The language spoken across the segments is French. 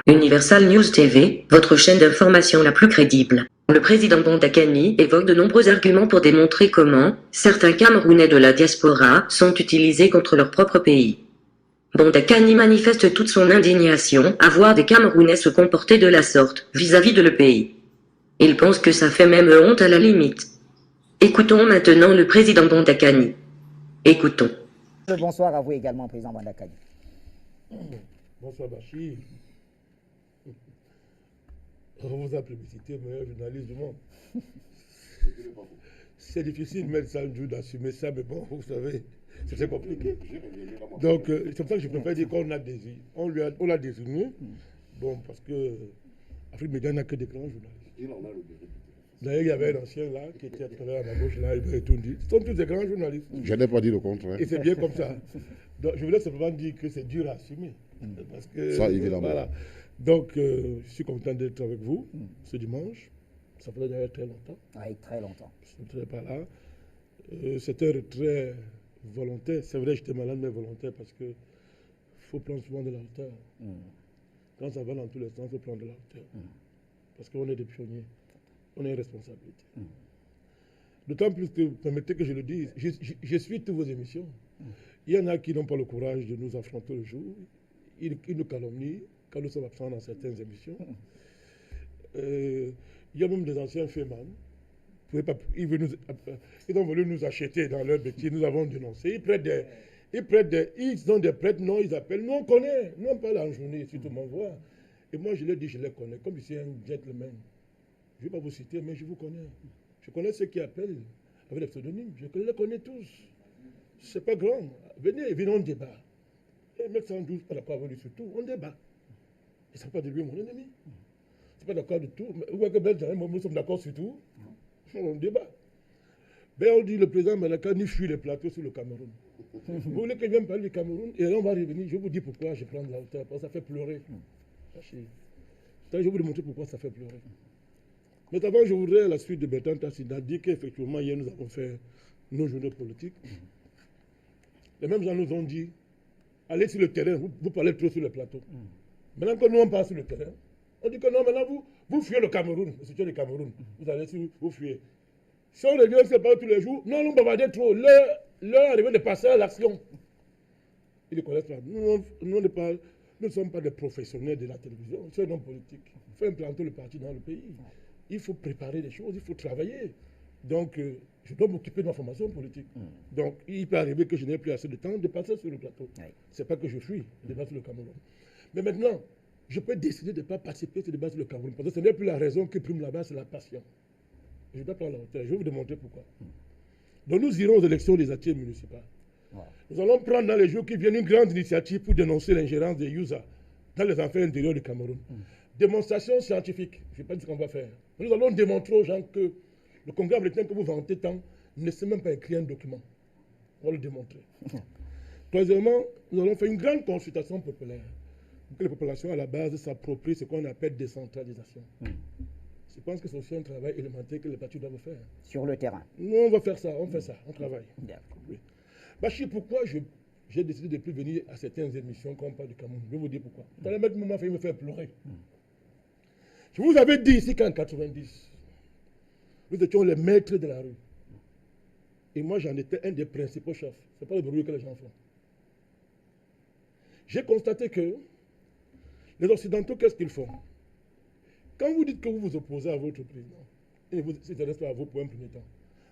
Universal News TV, votre chaîne d'information la plus crédible. Le président Bondakani évoque de nombreux arguments pour démontrer comment certains Camerounais de la diaspora sont utilisés contre leur propre pays. Bondakani manifeste toute son indignation à voir des Camerounais se comporter de la sorte vis-à-vis de le pays. Il pense que ça fait même honte à la limite. Écoutons maintenant le président Bondakani. Écoutons. Bonsoir à vous également, président Bondakani. Bonsoir Bachir. On vous a plébiscité, meilleur journaliste du monde. C'est difficile de mettre ça un jour d'assumer ça, mais bon, vous savez, c'est très compliqué. Donc, c'est pour ça que je préfère dire qu'on a désigné. On l'a désigné, bon, parce que Afrique Média n'a que des grands journalistes. D'ailleurs, il y avait un ancien là, qui était à travers à ma gauche là, il m'a tout dit. Ce sont tous des grands journalistes. Je n'ai pas dit le contraire. Et c'est bien comme ça. Donc, je voulais simplement dire que c'est dur à assumer. Parce que, ça, évidemment. Voilà. Donc, je suis content d'être avec vous ce dimanche. Ça faisait d'ailleurs très longtemps. Oui, très longtemps. Je n'étais pas là. C'était un retrait volontaire. C'est vrai, j'étais malade, mais volontaire parce qu'il faut prendre souvent de la hauteur. Quand ça va dans tous les sens, il faut prendre de la hauteur. Parce qu'on est des pionniers. On a une responsabilité. D'autant plus que, permettez que je le dise, je suis toutes vos émissions. Il y en a qui n'ont pas le courage de nous affronter le jour. Ils nous calomnient quand nous sommes absents dans certaines émissions. Il y a même des anciens fémans. Ils ont voulu nous acheter dans leur bêtise. Nous avons dénoncé. Ils ont des prêtres, non, ils appellent. Nous, on connaît. Nous, on parle en journée, si tout le monde voit. Et moi, je leur dis, je les connais. Comme ici, un gentleman. Je ne vais pas vous citer, mais je vous connais. Je connais ceux qui appellent avec des pseudonymes. Je les connais tous. C'est pas grand. Venez, on débat. Et mec 112, pas d'accord avec lui sur tout, on débat. Ils ne sont pas de lui mon ennemi. Ils ne sont pas d'accord de tout. Mais nous sommes d'accord sur tout. On débat. Ben on dit le président Malakani fuit les plateaux sur le Cameroun. Vous voulez que je vienne parler du Cameroun? Et on va revenir. Je vous dis pourquoi je prends de la hauteur. Parce que ça fait pleurer. Je vais vous démontrer pourquoi ça fait pleurer. Mais d'abord, je voudrais, à la suite de Bertrand Tassida, dire qu'effectivement, hier, nous avons fait nos journées politiques. Les mêmes gens nous ont dit, allez sur le terrain, vous parlez trop sur le plateau. Maintenant que nous, on passe sur le terrain, on dit que non, maintenant, vous fuyez le Cameroun, le soutien du Cameroun. Vous allez sur, vous fuyez. Si on revient, c'est pas tous les jours, non, nous bavardez trop. L'heure arrivée de passer à l'action. Ils ne connaissent pas. Nous ne sommes pas des professionnels de la télévision, nous sommes des hommes politiques. Il faut implanter le parti dans le pays. Il faut préparer les choses, il faut travailler. Donc, je dois m'occuper de ma formation politique. Donc, il peut arriver que je n'ai plus assez de temps de passer sur le plateau. Ce n'est pas que je fuis le débat sur le Cameroun. Mais maintenant, je peux décider de ne pas participer à ce débat sur le Cameroun. Parce que ce n'est plus la raison qui prime là-bas, c'est la passion. Je dois prendre la hauteur. Je vais vous démontrer pourquoi. Donc, nous irons aux élections législatives municipales. Nous allons prendre dans les jours qui viennent une grande initiative pour dénoncer l'ingérence des Yusa dans les affaires intérieures du Cameroun. Démonstration scientifique. Je ne vais pas dire ce qu'on va faire. Nous allons démontrer aux gens que le Congrès américain que vous vantez tant ne sait même pas écrire un document. On va le démontrer. Troisièmement, nous allons faire une grande consultation populaire pour que les populations à la base s'approprient ce qu'on appelle décentralisation. Je pense que c'est aussi un travail élémentaire que les partis doivent faire. Sur le terrain. Nous, on va faire ça, on travaille. Oui. Bachir, pourquoi j'ai décidé de ne plus venir à certaines émissions quand on parle du Cameroun? Je vais vous dire pourquoi. Vous allez mettre mon moment, il me faire pleurer. Je vous avais dit ici qu'en 90, nous étions les maîtres de la rue. Et moi, j'en étais un des principaux chefs. Ce n'est pas le bruit que les gens font. J'ai constaté que les Occidentaux, qu'est-ce qu'ils font? Quand vous dites que vous vous opposez à votre président, ils ne vous intéressent pas à vous pour un premier temps.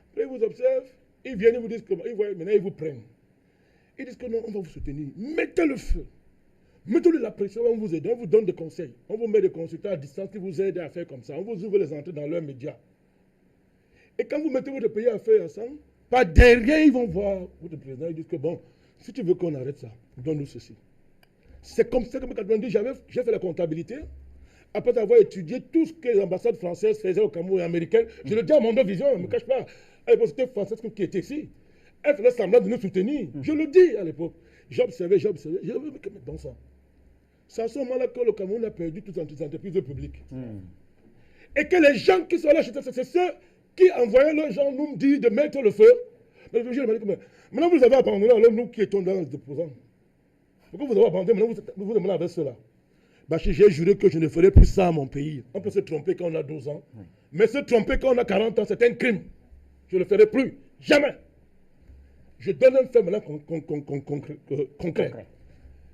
Après, ils vous observent, ils viennent, ils vous disent comment, ils voient, maintenant ils vous prennent. Ils disent que non, on va vous soutenir. Mettez le feu. Mettez-le la pression, on vous aide, on vous donne des conseils. On vous met des consultants à distance qui vous aident à faire comme ça. On vous ouvre les entrées dans leurs médias. Et quand vous mettez votre pays à faire ensemble, par derrière, ils vont voir votre président. Ils disent que bon, si tu veux qu'on arrête ça, donne-nous ceci. C'est comme ça que en 90, j'ai fait la comptabilité. Après avoir étudié tout ce que les ambassades françaises faisaient au Cameroun et américaines, je le dis à mon vision, je ne me cache pas. À l'époque, c'était française qui était ici. Elle faisait semblant de nous soutenir. Je le dis à l'époque. J'observais. Je me dis, mais bon sang. C'est à ce moment-là que le Cameroun a perdu toutes les entreprises publiques. Et que les gens qui sont là, c'est ceux qui envoyaient leurs gens nous dire de mettre le feu. Mais je me dis, maintenant vous avez abandonné, alors nous qui étions dans le déposant. Pourquoi vous avez abandonné, maintenant vous demandez avec cela? Bachir, j'ai juré que je ne ferai plus ça à mon pays. On peut se tromper quand on a 12 ans, mais se tromper quand on a 40 ans, c'est un crime. Je ne le ferai plus. Jamais. Je donne un fait maintenant concret.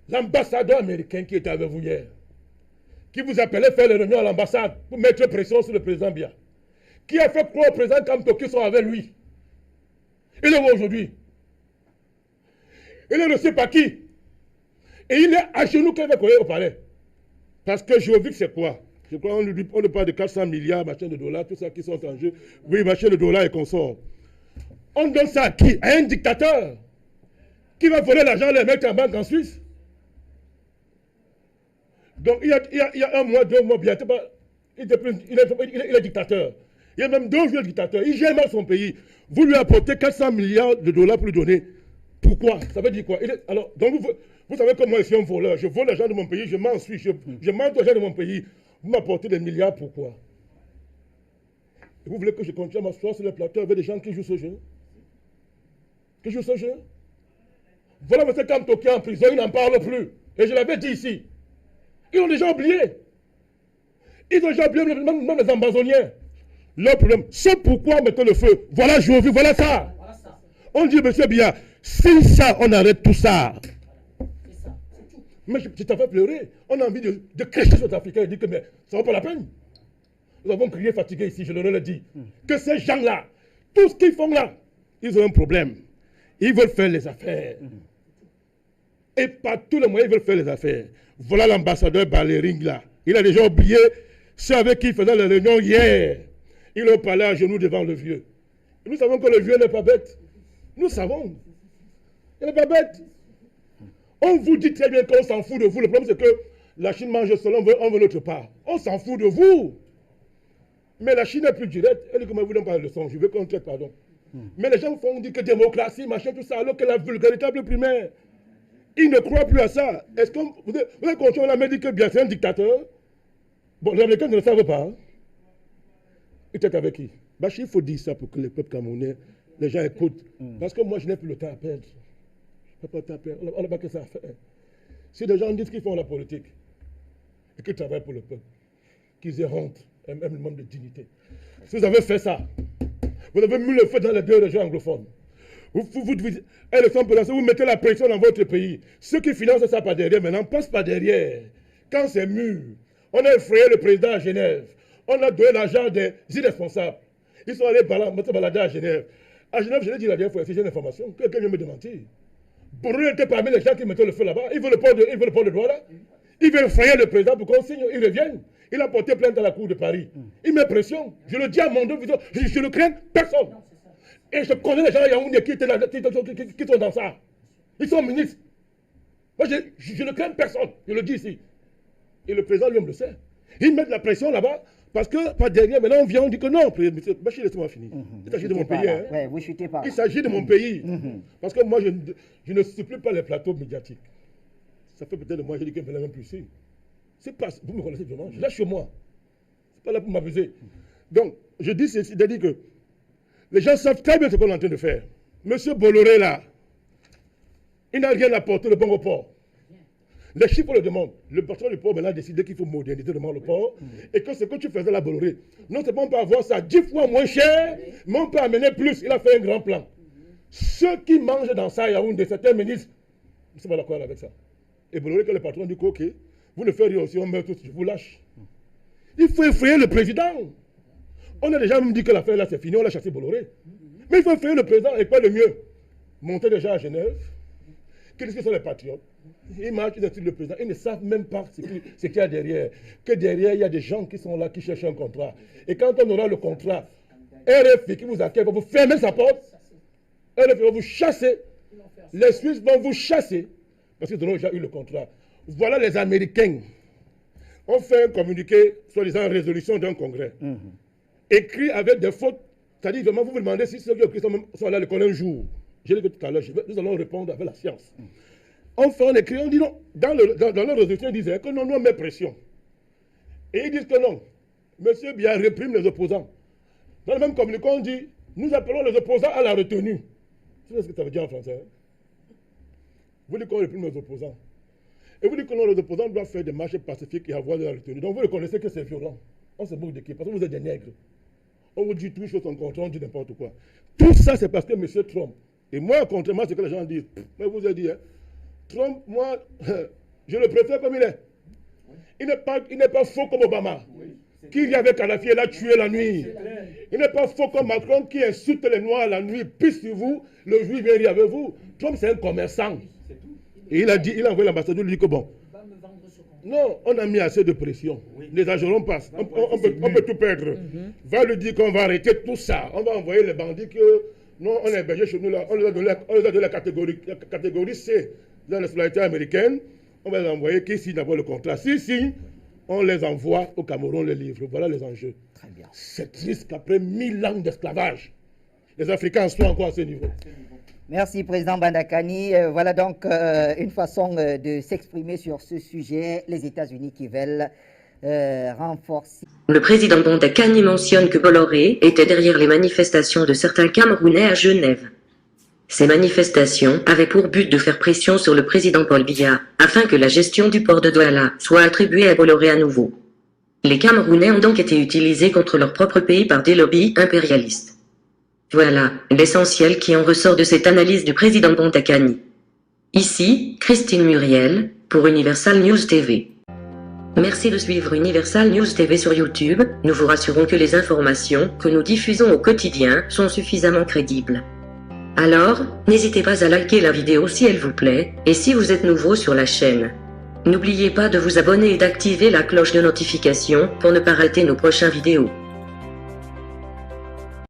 L'ambassadeur américain qui était avec vous hier, qui vous appelait faire les réunions à l'ambassade pour mettre pression sur le président Biya, qui a fait croire au président Kamto qu'ils sont avec lui. Il est où aujourd'hui? Il est reçu par qui? Et il est à genoux quand il va courir au palais. Parce que Jovic, c'est quoi? Je crois qu'on lui parle de 400 milliards, machin de dollars, tout ça qui sont en jeu. Oui, machin de dollars et consorts. On donne ça à qui? À un dictateur qui va voler l'argent et le mettre en banque en Suisse. Donc, il y a un mois, 2 mois, bientôt, il est dictateur. Il y a même 2 jours dictateur. Il gère mal son pays. Vous lui apportez 400 milliards de dollars pour lui donner. Pourquoi? Ça veut dire quoi? Alors, donc vous savez que moi, je suis un voleur. Je vole l'argent de mon pays, je m'en suis, je mente l'argent de mon pays. Vous m'apportez des milliards, pourquoi? Et vous voulez que je continue à m'asseoir sur le plateau avec des gens qui jouent ce jeu? Qui jouent ce jeu? Voilà M. Kamto qui est en prison, il n'en parle plus. Et je l'avais dit ici. Ils ont déjà oublié. Ils ont déjà oublié même les Amazoniens. Leur problème, c'est pourquoi mettez le feu. Voilà Jovi, voilà ça. On dit, monsieur Biya, si ça, on arrête tout ça. Mais je t'ai fait pleurer. On a envie de cracher sur les Africains et dire que mais, ça ne vaut pas la peine. Nous avons crié fatigué ici, je leur ai dit. Que ces gens-là, tout ce qu'ils font là, ils ont un problème. Ils veulent faire les affaires. Et par tous les moyens, ils veulent faire les affaires. Voilà l'ambassadeur Balering là. Il a déjà oublié ceux avec qui il faisait la réunion hier. Ils ont parlé à genoux devant le vieux. Et nous savons que le vieux n'est pas bête. Nous savons. Il n'est pas bête. On vous dit très bien qu'on s'en fout de vous. Le problème, c'est que la Chine mange seul, on veut notre part. On s'en fout de vous. Mais la Chine est plus directe. Elle dit comment vous donne pas la leçon. Je veux qu'on traite pardon. Mais les gens font dire que démocratie, machin, tout ça, alors que la véritable primaire, ils ne croient plus à ça. Est-ce que vous avez continué à me dire que bien c'est un dictateur? Bon, les Américains ne le savent pas. Hein? Il était avec qui? Bachir, il faut dire ça pour que le peuple camerounais, les gens écoutent. Parce que moi, je n'ai plus le temps à perdre. Je n'ai pas le temps à perdre. On n'a pas que ça à faire. Si des gens disent qu'ils font la politique et qu'ils travaillent pour le peuple, qu'ils aient honte, et même le manque de dignité. Si vous avez fait ça, vous avez mis le feu dans les deux régions anglophones. Elles sont placées, vous mettez la pression dans votre pays. Ceux qui financent ça par derrière, maintenant, passent par derrière. Quand c'est mûr, on a effrayé le président à Genève. On a donné l'argent des irresponsables. Ils sont allés balader à Genève. À Genève, je l'ai dit la dernière fois, si j'ai une information, quelqu'un vient me démentir. Bourré était parmi les gens qui mettaient le feu là-bas. Il veut le port de droit là. Il veut effrayer le président pour qu'on signe, il revienne. Il a porté plainte à la cour de Paris. Il met pression. Je le dis à mon dos, je ne crains personne. Et je connais les gens à Yaoundé qui sont dans ça. Ils sont ministres. Moi, je ne crains personne. Je le dis ici. Et le président lui-même le sait. Ils mettent la pression là-bas parce que par derrière, maintenant on vient, on dit que non, monsieur Bachir, laissez-moi finir. Il s'agit de mon pays. Hein. Ouais, vous chutez pas. Il s'agit de mon pays. Parce que moi, je ne supplée pas les plateaux médiatiques. Ça fait peut-être de moi, j'ai dit que je ne vais même plus ici. C'est pas, vous me connaissez vraiment, je lâche chez moi. C'est pas là pour m'abuser. Donc, je dis ceci, c'est-à-dire que les gens savent très bien ce qu'on est en train de faire. Monsieur Bolloré, là, il n'a rien apporté de bon au port. Les chiffres le demandent. Le patron du port maintenant a décidé qu'il faut moderniser le port et que ce que tu faisais là, Bolloré, non seulement on peut avoir ça 10 fois moins cher, mais on peut amener plus. Il a fait un grand plan. Ceux qui mangent dans ça, Yaoundé, certains ministres, ne sont pas d'accord avec ça. Et Bolloré, que le patron dit que, ok, vous ne faites rien aussi, on meurt tous, je vous lâche. Il faut effrayer le président. On a déjà même dit que l'affaire là c'est fini, on l'a chassé Bolloré. Mais il faut effrayer le président et pas le mieux. Monter déjà à Genève, qu'est-ce que sont les patriotes? Ils marchent, ils insultent le président, ils ne savent même pas ce qu'il y a derrière. Que derrière, il y a des gens qui sont là, qui cherchent un contrat. Et quand on aura le contrat, RFI qui vous accueille va vous fermer sa porte, RFI va vous chasser, les Suisses vont vous chasser, parce qu'ils ont déjà eu le contrat. Voilà les Américains. On fait un communiqué, soi-disant résolution d'un congrès, écrit avec des fautes. C'est-à-dire, vraiment, vous vous demandez si ceux qui sont là le connaissent un jour. Je l'ai dit tout à l'heure, nous allons répondre avec la science. On écrit, on dit non. Dans leur résolution, ils disaient que non, nous on met pression. Et ils disent que non. Monsieur Biya réprime les opposants. Dans le même communiqué, on dit, nous appelons les opposants à la retenue. C'est ce que ça veut dire en français. Hein? Vous dites qu'on réprime les opposants. Et vous dites que non, les opposants doivent faire des marches pacifiques et avoir de la retenue. Donc vous reconnaissez que c'est violent. On se moque de qui? Parce que vous êtes des nègres. On vous dit tout chose en contre, on dit n'importe quoi. Tout ça, c'est parce que M. Trump, et moi, contrairement à ce que les gens disent, mais vous avez dit, hein, Trump, moi, je le préfère comme il est. Il n'est pas faux comme Obama, qui y avait Kadhafi et l'a tué la nuit. Il n'est pas faux comme Macron qui insulte les Noirs la nuit, pisse sur vous, le juif vient rire avec vous. Trump, c'est un commerçant. Et il a envoyé l'ambassadeur, lui dit que bon, non, on a mis assez de pression. Les agents passent. On peut tout perdre. Va lui dire qu'on va arrêter tout ça. On va envoyer les bandits que non, on est hébergés chez nous là. On les a donné la catégorie C de la nationalité américaine. On va les envoyer qui signent d'abord le contrat. S'ils signent, on les envoie au Cameroun les livres. Voilà les enjeux. Très bien. C'est triste qu'après 1000 ans d'esclavage, les Africains soient encore à ce niveau. Merci, Président Bandakani. Voilà donc une façon de s'exprimer sur ce sujet. Les États-Unis qui veulent renforcer. Le président Bandakani mentionne que Bolloré était derrière les manifestations de certains Camerounais à Genève. Ces manifestations avaient pour but de faire pression sur le président Paul Biya, afin que la gestion du port de Douala soit attribuée à Bolloré à nouveau. Les Camerounais ont donc été utilisés contre leur propre pays par des lobbies impérialistes. Voilà l'essentiel qui en ressort de cette analyse du président Bandakani. Ici, Christine Muriel, pour Universal News TV. Merci de suivre Universal News TV sur YouTube. Nous vous rassurons que les informations que nous diffusons au quotidien sont suffisamment crédibles. Alors, n'hésitez pas à liker la vidéo si elle vous plaît, et si vous êtes nouveau sur la chaîne. N'oubliez pas de vous abonner et d'activer la cloche de notification pour ne pas rater nos prochaines vidéos.